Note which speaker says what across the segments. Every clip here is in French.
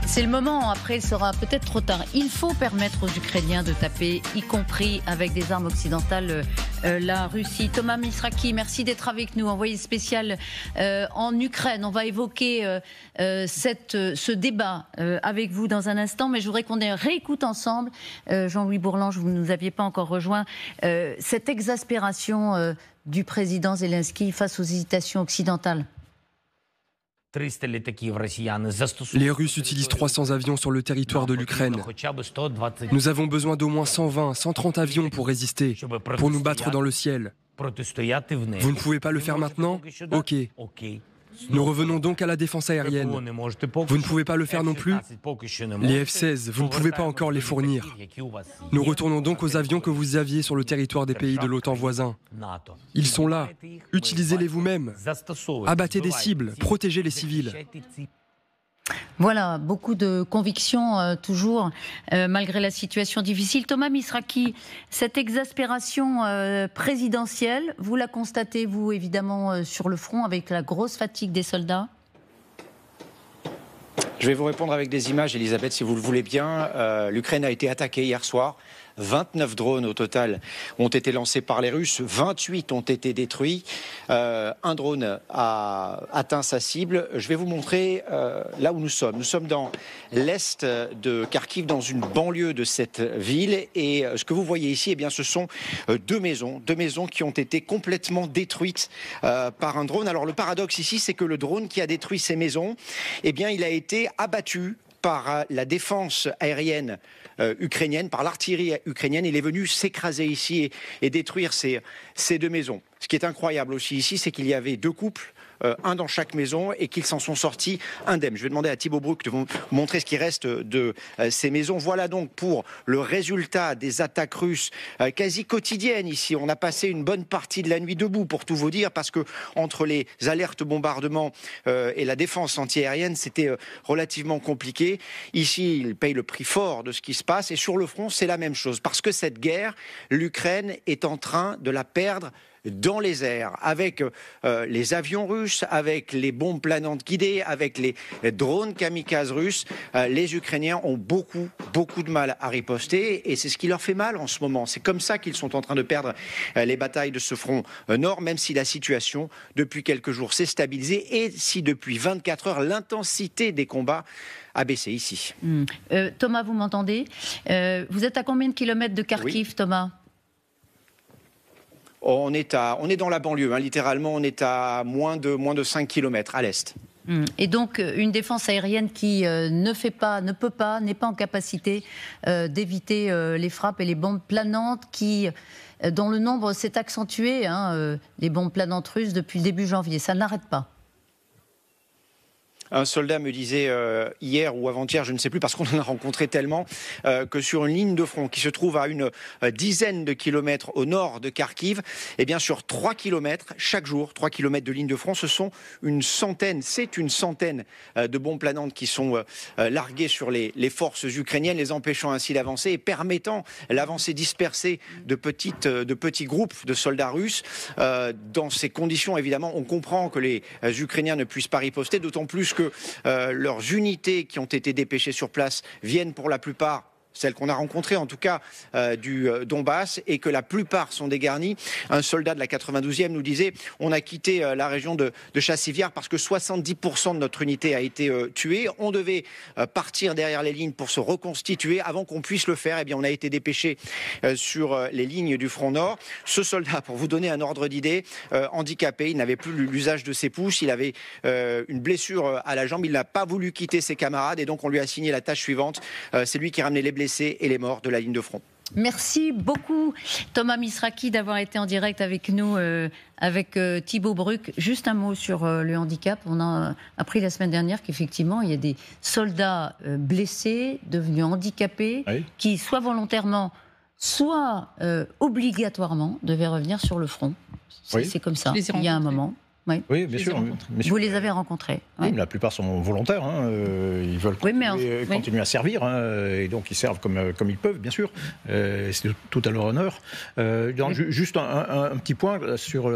Speaker 1: C'est le moment, après il sera peut-être trop tard. Il faut permettre aux Ukrainiens de taper, y compris avec des armes occidentales, la Russie. Thomas Misraki, merci d'être avec nous, envoyé spécial en Ukraine. On va évoquer ce débat avec vous dans un instant, mais je voudrais qu'on réécoute ensemble, Jean-Louis Bourlange, vous ne nous aviez pas encore rejoint, cette exaspération du président Zelensky face aux hésitations occidentales.
Speaker 2: Les Russes utilisent 300 avions sur le territoire de l'Ukraine. Nous avons besoin d'au moins 120, 130 avions pour résister, pour nous battre dans le ciel. Vous ne pouvez pas le faire maintenant ? Ok. Nous revenons donc à la défense aérienne. Vous ne pouvez pas le faire non plus ? Les F-16, vous ne pouvez pas encore les fournir. Nous retournons donc aux avions que vous aviez sur le territoire des pays de l'OTAN voisins. Ils sont là. Utilisez-les vous-même. Abattez des cibles. Protégez les civils.
Speaker 1: Voilà, beaucoup de convictions toujours, malgré la situation difficile. Thomas Misraki, cette exaspération présidentielle, vous la constatez, vous, évidemment, sur le front, avec la grosse fatigue des soldats ?
Speaker 3: Je vais vous répondre avec des images, Elisabeth, si vous le voulez bien. L'Ukraine a été attaquée hier soir. 29 drones au total ont été lancés par les Russes, 28 ont été détruits. Un drone a atteint sa cible. Je vais vous montrer là où nous sommes. Nous sommes dans l'est de Kharkiv, dans une banlieue de cette ville. Et ce que vous voyez ici, eh bien, ce sont deux maisons qui ont été complètement détruites par un drone. Alors le paradoxe ici, c'est que le drone qui a détruit ces maisons, eh bien, il a été abattu par la défense aérienne ukrainienne, par l'artillerie ukrainienne. Il est venu s'écraser ici et détruire ces deux maisons. Ce qui est incroyable aussi ici, c'est qu'il y avait deux couples, un dans chaque maison, et qu'ils s'en sont sortis indemnes. Je vais demander à Thibaut Bruck de vous montrer ce qui reste de ces maisons. Voilà donc pour le résultat des attaques russes quasi quotidiennes ici. On a passé une bonne partie de la nuit debout, pour tout vous dire, parce que entre les alertes bombardements et la défense antiaérienne, c'était relativement compliqué. Ici, ils payent le prix fort de ce qui se passe, et sur le front, c'est la même chose, parce que cette guerre, l'Ukraine est en train de la perdre dans les airs, avec les avions russes, avec les bombes planantes guidées, avec les drones kamikazes russes. Les Ukrainiens ont beaucoup de mal à riposter, et c'est ce qui leur fait mal en ce moment. C'est comme ça qu'ils sont en train de perdre les batailles de ce front nord, même si la situation, depuis quelques jours, s'est stabilisée, et si depuis 24 heures, l'intensité des combats a baissé ici.
Speaker 1: Thomas, vous m'entendez ? Vous êtes à combien de kilomètres de Kharkiv, oui. Thomas ?
Speaker 3: On est dans la banlieue, hein, littéralement, on est à moins de 5 km à l'est.
Speaker 1: Et donc, une défense aérienne qui n'est pas en capacité d'éviter les frappes et les bombes planantes dont le nombre s'est accentué, les bombes planantes russes depuis le début janvier. Ça n'arrête pas.
Speaker 3: Un soldat me disait hier ou avant-hier, je ne sais plus, parce qu'on en a rencontré tellement, que sur une ligne de front qui se trouve à une dizaine de kilomètres au nord de Kharkiv, eh bien sur 3 kilomètres, chaque jour, 3 kilomètres de ligne de front, c'est une centaine de bombes planantes qui sont larguées sur les forces ukrainiennes, les empêchant ainsi d'avancer et permettant l'avancée dispersée de petits groupes de soldats russes. Dans ces conditions, évidemment, on comprend que les Ukrainiens ne puissent pas riposter, d'autant plus que leurs unités qui ont été dépêchées sur place viennent pour la plupart, celles qu'on a rencontrées en tout cas, du Donbass, et que la plupart sont dégarnis. Un soldat de la 92e nous disait « On a quitté la région de Chassiviar parce que 70% de notre unité a été tuée. On devait partir derrière les lignes pour se reconstituer. Avant qu'on puisse le faire, eh bien, on a été dépêché sur les lignes du front nord. » Ce soldat, pour vous donner un ordre d'idée, handicapé, il n'avait plus l'usage de ses pouces, il avait une blessure à la jambe, il n'a pas voulu quitter ses camarades, et donc on lui a assigné la tâche suivante. C'est lui qui ramenait les blessés et les morts de la ligne de front.
Speaker 1: Merci beaucoup Thomas Misraki d'avoir été en direct avec nous, avec Thibaut Bruck. Juste un mot sur le handicap. On a appris la semaine dernière qu'effectivement il y a des soldats blessés, devenus handicapés, oui, qui soit volontairement, soit obligatoirement devaient revenir sur le front. C'est comme ça, il y a un moment.
Speaker 4: Oui, bien sûr.
Speaker 1: Vous les avez rencontrés.
Speaker 4: Oui, la plupart sont volontaires. Ils veulent continuer à servir. Et donc, ils servent comme ils peuvent, bien sûr. C'est tout à leur honneur. Juste un petit point sur...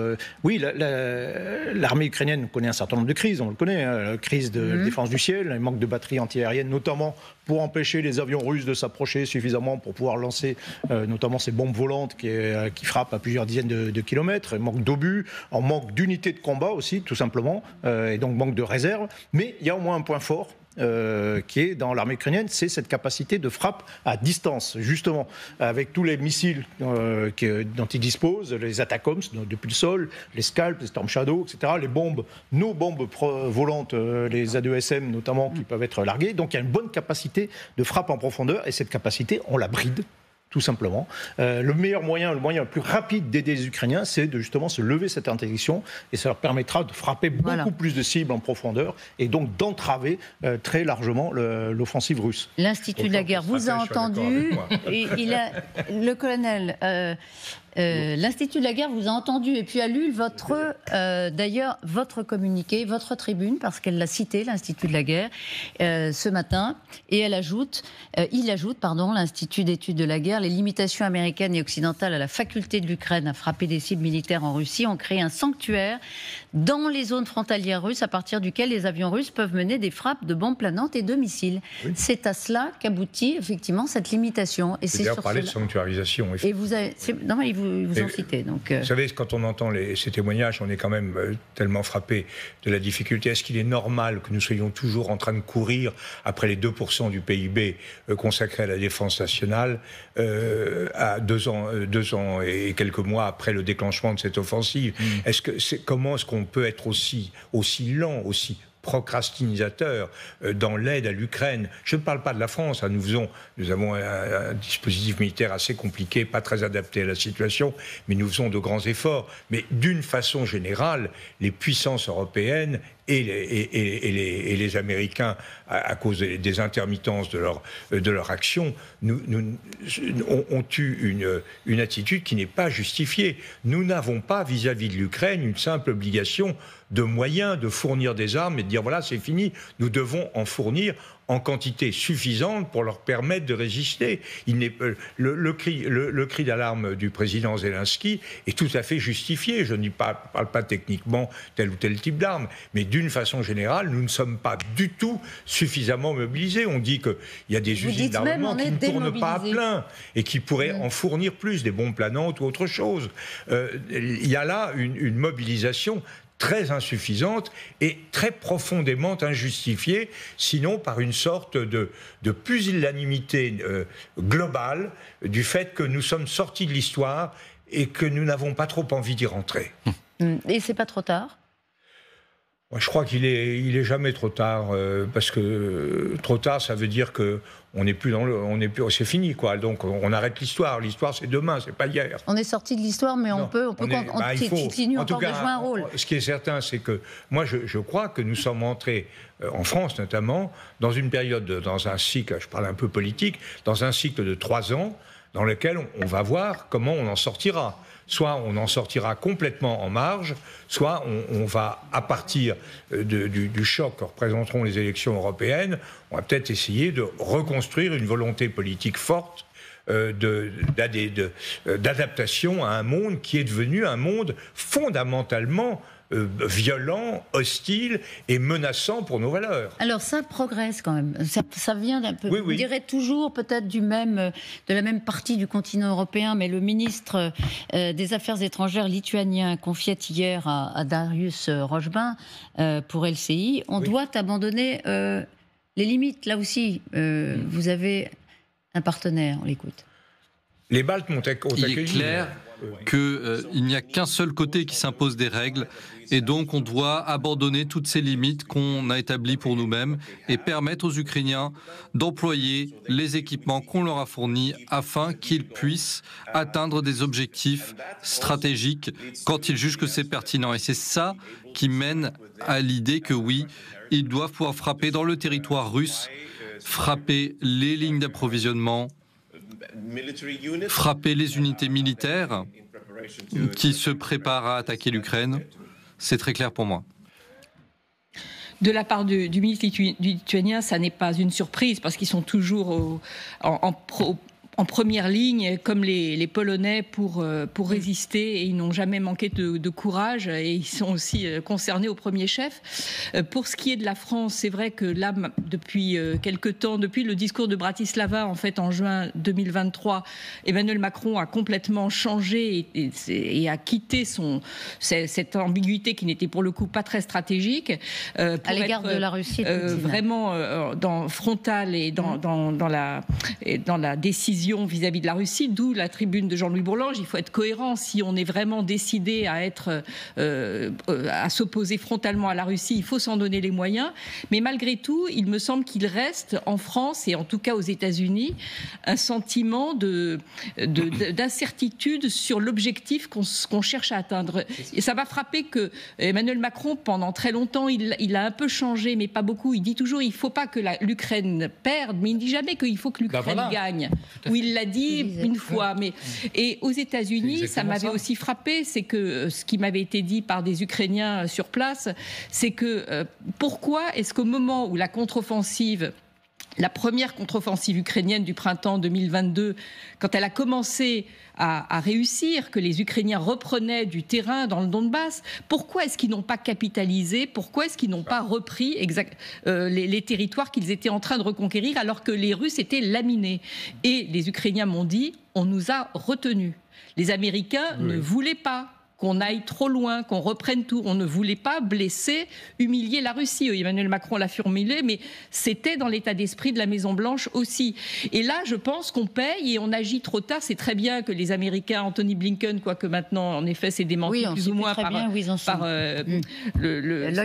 Speaker 4: l'armée ukrainienne connaît un certain nombre de crises. On le connaît. La crise de défense du ciel, le manque de batteries antiaériennes, notamment pour empêcher les avions russes de s'approcher suffisamment pour pouvoir lancer notamment ces bombes volantes qui frappent à plusieurs dizaines de kilomètres. Manque d'obus, en manque d'unités de combat aussi, tout simplement, et donc manque de réserve. Mais il y a au moins un point fort qui est dans l'armée ukrainienne, c'est cette capacité de frappe à distance, justement, avec tous les missiles dont ils disposent, les ATACMS depuis le sol, les Scalp, les Storm Shadow, etc., les bombes, nos bombes volantes, les A2SM notamment, qui peuvent être larguées. Donc il y a une bonne capacité de frappe en profondeur, et cette capacité, on la bride. Tout simplement. Le meilleur moyen, le moyen le plus rapide d'aider les Ukrainiens, c'est de justement se lever cette interdiction, et ça leur permettra de frapper beaucoup plus de cibles en profondeur et donc d'entraver très largement l'offensive russe.
Speaker 1: L'Institut de la guerre vous a entendu. Le colonel... l'Institut de la guerre vous a entendu et puis a lu d'ailleurs votre communiqué, votre tribune, parce qu'elle l'a cité, l'Institut de la guerre, ce matin. Et il ajoute, l'Institut d'études de la guerre, les limitations américaines et occidentales à la faculté de l'Ukraine à frapper des cibles militaires en Russie ont créé un sanctuaire dans les zones frontalières russes à partir duquel les avions russes peuvent mener des frappes de bombes planantes et de missiles. Oui. C'est à cela qu'aboutit effectivement cette limitation. Et c'est
Speaker 5: d'ailleurs parler de sanctuarisation.
Speaker 1: Et vous avez... Vous en citez. Donc,
Speaker 5: Vous savez, quand on entend ces témoignages, on est quand même tellement frappé de la difficulté. Est-ce qu'il est normal que nous soyons toujours en train de courir après les 2% du PIB consacrés à la défense nationale à 2 ans et quelques mois après le déclenchement de cette offensive? Comment est-ce qu'on peut être aussi lent, aussi procrastinateur dans l'aide à l'Ukraine? Je ne parle pas de la France, nous avons un dispositif militaire assez compliqué, pas très adapté à la situation, mais nous faisons de grands efforts. Mais d'une façon générale, les puissances européennes et les Américains, à cause des intermittences de leur action, ont eu une attitude qui n'est pas justifiée. Nous n'avons pas, vis-à-vis de l'Ukraine, une simple obligation de moyens, de fournir des armes et de dire voilà, c'est fini. Nous devons en fournir en quantité suffisante pour leur permettre de résister. Le cri d'alarme du président Zelensky est tout à fait justifié. Je ne parle pas techniquement tel ou tel type d'arme, mais d'une façon générale, nous ne sommes pas du tout suffisamment mobilisés. On dit qu'il y a des usines d'armement qui ne tournent pas à plein et qui pourraient en fournir plus, des bombes planantes ou autre chose. Il y a là une mobilisation très insuffisante et très profondément injustifiée, sinon par une sorte de pusillanimité globale du fait que nous sommes sortis de l'histoire et que nous n'avons pas trop envie d'y rentrer.
Speaker 1: Et c'est pas trop tard ?
Speaker 5: Je crois qu'il est jamais trop tard, parce que trop tard, ça veut dire que c'est fini, quoi. Donc on arrête l'histoire. L'histoire, c'est demain, c'est pas hier.
Speaker 1: On est sorti de l'histoire, mais on peut continuer encore de jouer un rôle.
Speaker 5: Ce qui est certain, c'est que moi, je crois que nous sommes entrés, en France notamment, dans une période, dans un cycle, je parle un peu politique, dans un cycle de 3 ans, dans lequel on va voir comment on en sortira. Soit on en sortira complètement en marge, soit on va, à partir du choc que représenteront les élections européennes, on va peut-être essayer de reconstruire une volonté politique forte d'adaptation à un monde qui est devenu un monde fondamentalement violent, hostile et menaçant pour nos valeurs.
Speaker 1: Alors ça progresse quand même. Ça vient d'un peu. Oui. On dirait toujours peut-être de la même partie du continent européen, mais le ministre des Affaires étrangères lituanien confiait hier à Darius Rochebin pour LCI. On doit abandonner les limites. Là aussi, vous avez un partenaire. On l'écoute.
Speaker 5: Les Baltes m'ont accueilli.
Speaker 6: Il est clair qu'il n'y a qu'un seul côté qui s'impose des règles, et donc on doit abandonner toutes ces limites qu'on a établies pour nous-mêmes et permettre aux Ukrainiens d'employer les équipements qu'on leur a fournis afin qu'ils puissent atteindre des objectifs stratégiques quand ils jugent que c'est pertinent. Et c'est ça qui mène à l'idée que oui, ils doivent pouvoir frapper dans le territoire russe, frapper les lignes d'approvisionnement, frapper les unités militaires qui se préparent à attaquer l'Ukraine, C'est très clair pour moi.
Speaker 7: De la part du ministre lituanien, ça n'est pas une surprise parce qu'ils sont toujours en première ligne, comme les Polonais, pour résister, et ils n'ont jamais manqué de courage, et ils sont aussi concernés au premier chef. Pour ce qui est de la France, c'est vrai que là, depuis quelque temps, depuis le discours de Bratislava, en fait, en juin 2023, Emmanuel Macron a complètement changé et a quitté cette ambiguïté qui n'était pour le coup pas très stratégique.
Speaker 1: À l'égard de la Russie,
Speaker 7: vraiment frontal et dans la décision vis-à-vis de la Russie, d'où la tribune de Jean-Louis Bourlanges. Il faut être cohérent. Si on est vraiment décidé à s'opposer frontalement à la Russie, il faut s'en donner les moyens. Mais malgré tout, il me semble qu'il reste en France, et en tout cas aux États-Unis, un sentiment d'incertitude sur l'objectif qu'on cherche à atteindre. Et ça m'a frappé que Emmanuel Macron, pendant très longtemps, il a un peu changé, mais pas beaucoup. Il dit toujours il ne faut pas que l'Ukraine perde, mais il ne dit jamais qu'il faut que l'Ukraine gagne. Oui, il l'a dit une fois. Et aux États-Unis, ça m'avait aussi frappé, c'est que ce qui m'avait été dit par des Ukrainiens sur place, c'est que pourquoi est-ce qu'au moment où la première contre-offensive ukrainienne du printemps 2022, quand elle a commencé à réussir, que les Ukrainiens reprenaient du terrain dans le Donbass, pourquoi est-ce qu'ils n'ont pas capitalisé? Pourquoi est-ce qu'ils n'ont pas repris les territoires qu'ils étaient en train de reconquérir alors que les Russes étaient laminés? Et les Ukrainiens m'ont dit, on nous a retenus. Les Américains ne voulaient pas qu'on aille trop loin, qu'on reprenne tout. On ne voulait pas blesser, humilier la Russie. Emmanuel Macron l'a formulé, mais c'était dans l'état d'esprit de la Maison-Blanche aussi. Et là, je pense qu'on paye et on agit trop tard. C'est très bien que les Américains, Anthony Blinken, quoique maintenant, en effet, c'est démenti plus ou moins par
Speaker 1: Lloyd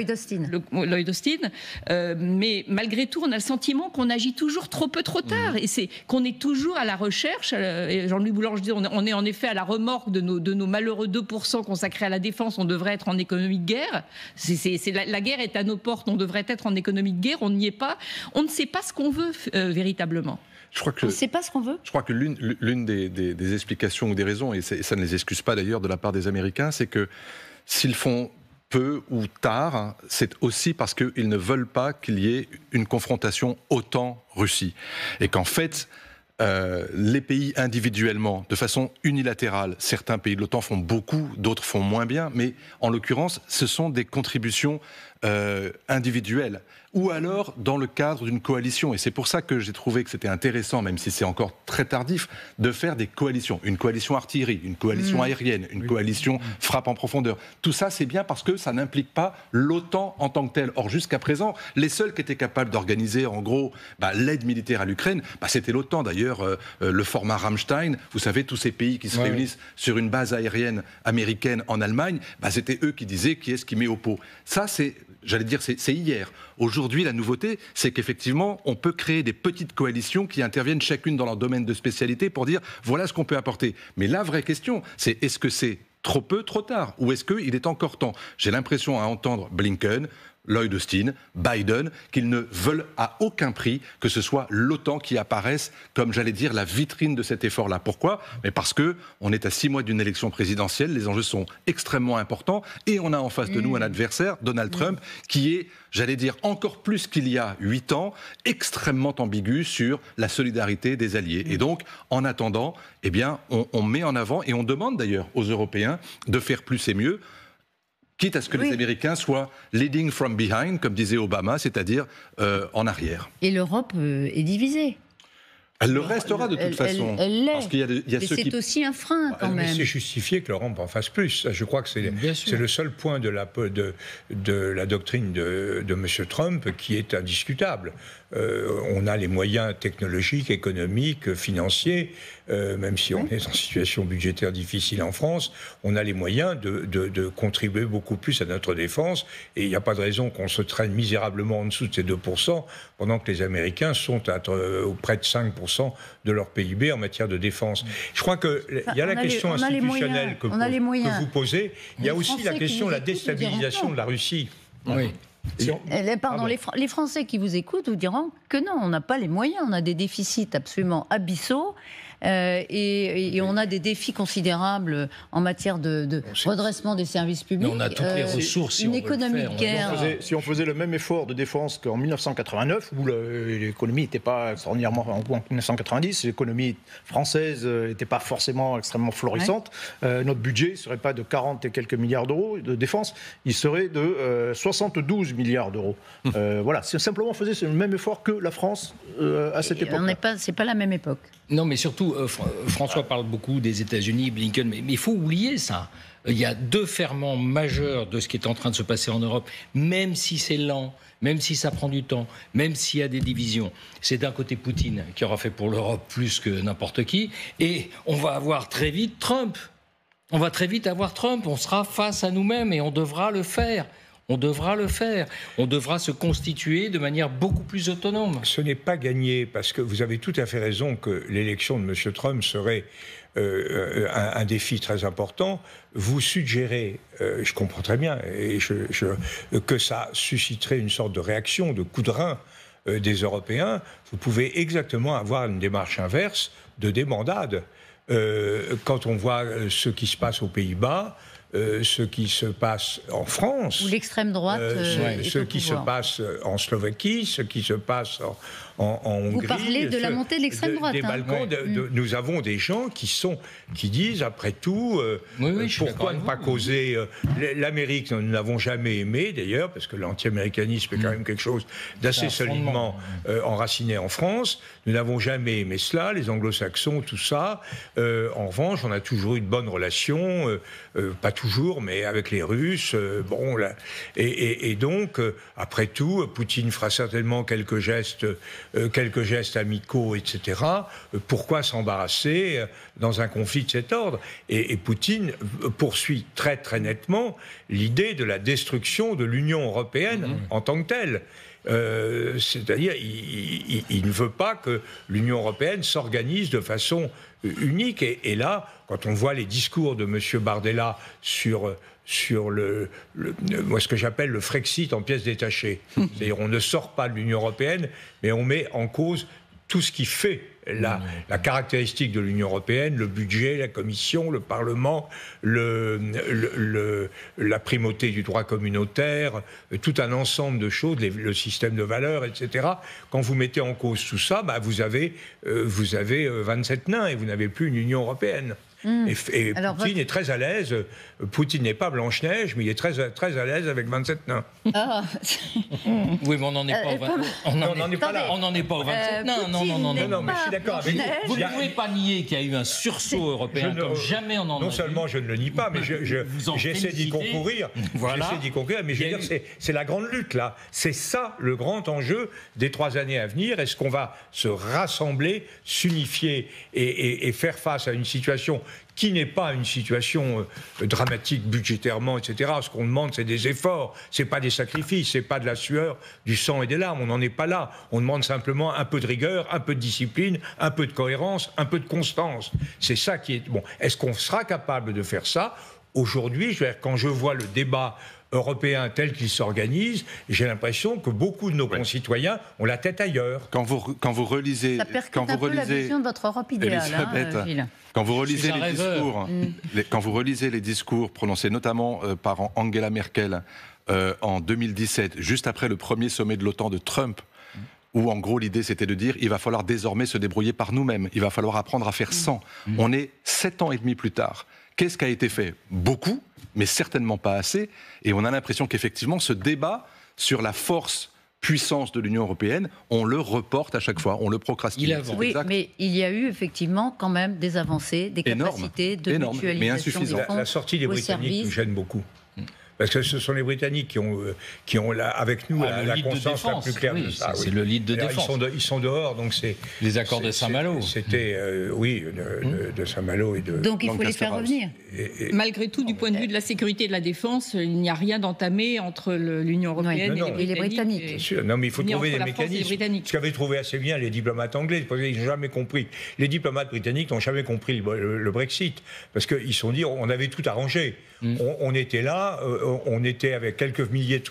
Speaker 1: Austin.
Speaker 7: Lloyd Austin. Mais malgré tout, on a le sentiment qu'on agit toujours trop peu, trop tard. Et c'est qu'on est toujours à la recherche. Et Jean-Louis Bourlanges dit, on est en effet à la remorque de nos malheureux 2% consacré à la défense. On devrait être en économie de guerre. La guerre est à nos portes. On devrait être en économie de guerre. On n'y est pas. On ne sait pas ce qu'on veut véritablement.
Speaker 1: On ne sait pas ce qu'on veut.
Speaker 8: Je crois que l'une des explications ou des raisons, et ça ne les excuse pas d'ailleurs de la part des Américains, c'est que s'ils font peu ou tard, c'est aussi parce qu'ils ne veulent pas qu'il y ait une confrontation OTAN-Russie. Et qu'en fait, les pays individuellement, de façon unilatérale, certains pays de l'OTAN font beaucoup, d'autres font moins bien, mais en l'occurrence, ce sont des contributions individuelles, ou alors dans le cadre d'une coalition. Et c'est pour ça que j'ai trouvé que c'était intéressant, même si c'est encore très tardif, de faire des coalitions. Une coalition artillerie, une coalition aérienne, une coalition frappe en profondeur. Tout ça, c'est bien parce que ça n'implique pas l'OTAN en tant que telle. Or, jusqu'à présent, les seuls qui étaient capables d'organiser, en gros, l'aide militaire à l'Ukraine, c'était l'OTAN. D'ailleurs, le format Rammstein, vous savez, tous ces pays qui se réunissent sur une base aérienne américaine en Allemagne, c'était eux qui disaient qui est-ce qui met au pot. Ça, c'est hier. Aujourd'hui, la nouveauté, c'est qu'effectivement, on peut créer des petites coalitions qui interviennent chacune dans leur domaine de spécialité pour dire voilà ce qu'on peut apporter. Mais la vraie question, c'est est-ce que c'est trop peu, trop tard? Ou est-ce qu'il est encore temps? J'ai l'impression à entendre Blinken, Lloyd Austin, Biden, qu'ils ne veulent à aucun prix que ce soit l'OTAN qui apparaisse comme, j'allais dire, la vitrine de cet effort-là. Pourquoi? Mais parce qu'on est à 6 mois d'une élection présidentielle, les enjeux sont extrêmement importants et on a en face de nous un adversaire, Donald Trump, qui est, j'allais dire, encore plus qu'il y a 8 ans, extrêmement ambigu sur la solidarité des alliés. Et donc, en attendant, on met en avant, et on demande d'ailleurs aux Européens de faire plus et mieux, quitte à ce que les Américains soient leading from behind, comme disait Obama, c'est-à-dire en arrière.
Speaker 1: Et l'Europe est divisée.
Speaker 8: Elle le restera de toute façon.
Speaker 1: Elle l'est.
Speaker 8: Parce qu'il y a
Speaker 1: mais c'est aussi un frein quand même.
Speaker 5: Mais c'est justifié que l'Europe en fasse plus. Je crois que c'est le seul point de la doctrine de M. Trump qui est indiscutable. On a les moyens technologiques, économiques, financiers, même si on est en situation budgétaire difficile en France, on a les moyens de contribuer beaucoup plus à notre défense. Et il n'y a pas de raison qu'on se traîne misérablement en dessous de ces 2%, pendant que les Américains sont près de 5% de leur PIB en matière de défense. Je crois qu'il y a la question institutionnelle que vous posez. Il y a aussi la question de la déstabilisation de la Russie.
Speaker 8: Oui.
Speaker 1: Les Français qui vous écoutent vous diront que non, on n'a pas les moyens, on a des déficits absolument abyssaux. et on a des défis considérables en matière de redressement des services publics.
Speaker 9: Mais on a toutes les ressources.
Speaker 1: Une économie de guerre.
Speaker 4: Si on faisait le même effort de défense qu'en 1989, où l'économie n'était pas extraordinairement en 1990, l'économie française n'était pas forcément extrêmement florissante, notre budget ne serait pas de 40 et quelques milliards d'euros de défense, il serait de 72 milliards d'euros. Voilà, si simplement on faisait le même effort que la France à cette époque.
Speaker 1: C'est pas la même époque.
Speaker 9: Non, mais surtout, François parle beaucoup des États-Unis, Blinken, mais il faut oublier ça. Il y a deux ferments majeurs de ce qui est en train de se passer en Europe, même si c'est lent, même si ça prend du temps, même s'il y a des divisions. C'est d'un côté Poutine qui aura fait pour l'Europe plus que n'importe qui, et on va avoir très vite Trump. On va très vite avoir Trump, on sera face à nous-mêmes et on devra le faire. On devra le faire. On devra se constituer de manière beaucoup plus autonome.
Speaker 5: Ce n'est pas gagné, parce que vous avez tout à fait raison que l'élection de M. Trump serait un défi très important. Vous suggérez, je comprends très bien, et que ça susciterait une sorte de réaction, de coup de rein des Européens. Vous pouvez exactement avoir une démarche inverse de débandade. Quand on voit ce qui se passe aux Pays-Bas, ce qui se passe en France,
Speaker 1: où l'extrême droite,
Speaker 5: ce qui se passe en Slovaquie, ce qui se passe en Hongrie.
Speaker 1: Vous parlez de la montée de l'extrême droite.
Speaker 5: Des Balkans, nous avons des gens qui disent, après tout, pourquoi ne pas causer l'Amérique, nous n'avons jamais aimé d'ailleurs, parce que l'anti-américanisme est quand même quelque chose d'assez solidement enraciné en France. Nous n'avons jamais aimé cela, les anglo-saxons, tout ça. En revanche, on a toujours eu de bonnes relations, pas toujours, mais avec les Russes. Et donc, après tout, Poutine fera certainement quelques gestes amicaux, etc. Pourquoi s'embarrasser dans un conflit de cet ordre ? Et Poutine poursuit très très nettement l'idée de la destruction de l'Union européenne en tant que telle. C'est-à-dire, il ne veut pas que l'Union européenne s'organise de façon unique. Et là, quand on voit les discours de M. Bardella sur moi, ce que j'appelle le Frexit en pièces détachées. C'est-à-dire, on ne sort pas de l'Union européenne, mais on met en cause tout ce qui fait la caractéristique de l'Union européenne, le budget, la Commission, le Parlement, la primauté du droit communautaire, tout un ensemble de choses, le système de valeurs, etc. Quand vous mettez en cause tout ça, vous avez 27 nains et vous n'avez plus une Union européenne. Et Poutine est très à l'aise. Poutine n'est pas Blanche-Neige, mais il est très, très à l'aise avec 27 nains.
Speaker 9: Oui, mais on n'en est pas au 27. On n'en est pas là. On n'en est pas au 27.
Speaker 5: Non, mais je suis d'accord avec vous.
Speaker 9: Vous ne pouvez pas nier qu'il y a eu un sursaut européen comme jamais on en a vu.
Speaker 5: Non seulement je ne le nie pas, mais j'essaie d'y concourir. J'essaie d'y concourir, mais je veux dire, c'est la grande lutte, là. C'est ça, le grand enjeu des 3 années à venir. Est-ce qu'on va se rassembler, s'unifier et faire face à une situation qui n'est pas une situation dramatique budgétairement, etc. Ce qu'on demande, c'est des efforts, c'est pas des sacrifices, c'est pas de la sueur, du sang et des larmes. On n'en est pas là. On demande simplement un peu de rigueur, un peu de discipline, un peu de cohérence, un peu de constance. C'est ça qui est bon. Est-ce qu'on sera capable de faire ça ? Aujourd'hui, quand je vois le débat européen tel qu'il s'organise, j'ai l'impression que beaucoup de nos concitoyens ont la tête ailleurs.
Speaker 8: Quand vous relisez,
Speaker 1: ça percute un peu la vision de votre Europe idéale, Gilles.
Speaker 8: Quand vous relisez les discours prononcés notamment par Angela Merkel en 2017, juste après le premier sommet de l'OTAN de Trump, où en gros l'idée c'était de dire il va falloir désormais se débrouiller par nous-mêmes, il va falloir apprendre à faire sans. On est 7 ans et demi plus tard. Qu'est-ce qui a été fait ? Beaucoup, mais certainement pas assez. Et on a l'impression qu'effectivement, ce débat sur la puissance de l'Union européenne, on le reporte à chaque fois, on le procrastine.
Speaker 1: Oui, mais il y a eu effectivement quand même des avancées, des capacités de mutualisation
Speaker 8: mais insuffisant.
Speaker 1: des fonds.
Speaker 5: La sortie des Britanniques nous gêne beaucoup. Parce que ce sont les Britanniques qui ont avec nous la conscience la plus claire de ça.
Speaker 9: C'est le lead de défense.
Speaker 5: Ils sont dehors, donc c'est...
Speaker 9: Les accords de Saint-Malo.
Speaker 5: C'était, de Saint-Malo et de...
Speaker 1: Donc il faut les faire revenir.
Speaker 7: Malgré tout, du point de vue de la sécurité et de la défense, il n'y a rien d'entamé entre l'Union européenne et les Britanniques.
Speaker 5: Bien sûr. Non, mais il faut trouver des mécanismes. Ce qu'avaient trouvé assez bien les diplomates anglais, parce qu'ils n'ont jamais compris. Les diplomates britanniques n'ont jamais compris le Brexit, parce qu'ils se sont dit, on avait tout arrangé. On était là, on était avec quelques milliers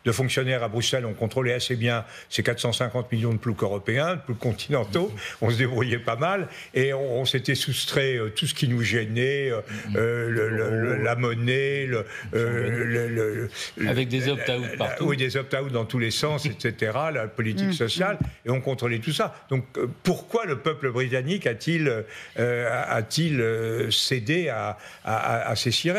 Speaker 5: de fonctionnaires à Bruxelles, on contrôlait assez bien ces 450 millions de ploucs européens, de ploucs continentaux, on se débrouillait pas mal, et on s'était soustrait tout ce qui nous gênait, la monnaie,
Speaker 9: avec des opt-out partout.
Speaker 5: Oui, des opt-out dans tous les sens, etc., la politique sociale, et on contrôlait tout ça. Donc pourquoi le peuple britannique a-t-il cédé à ces sirènes ?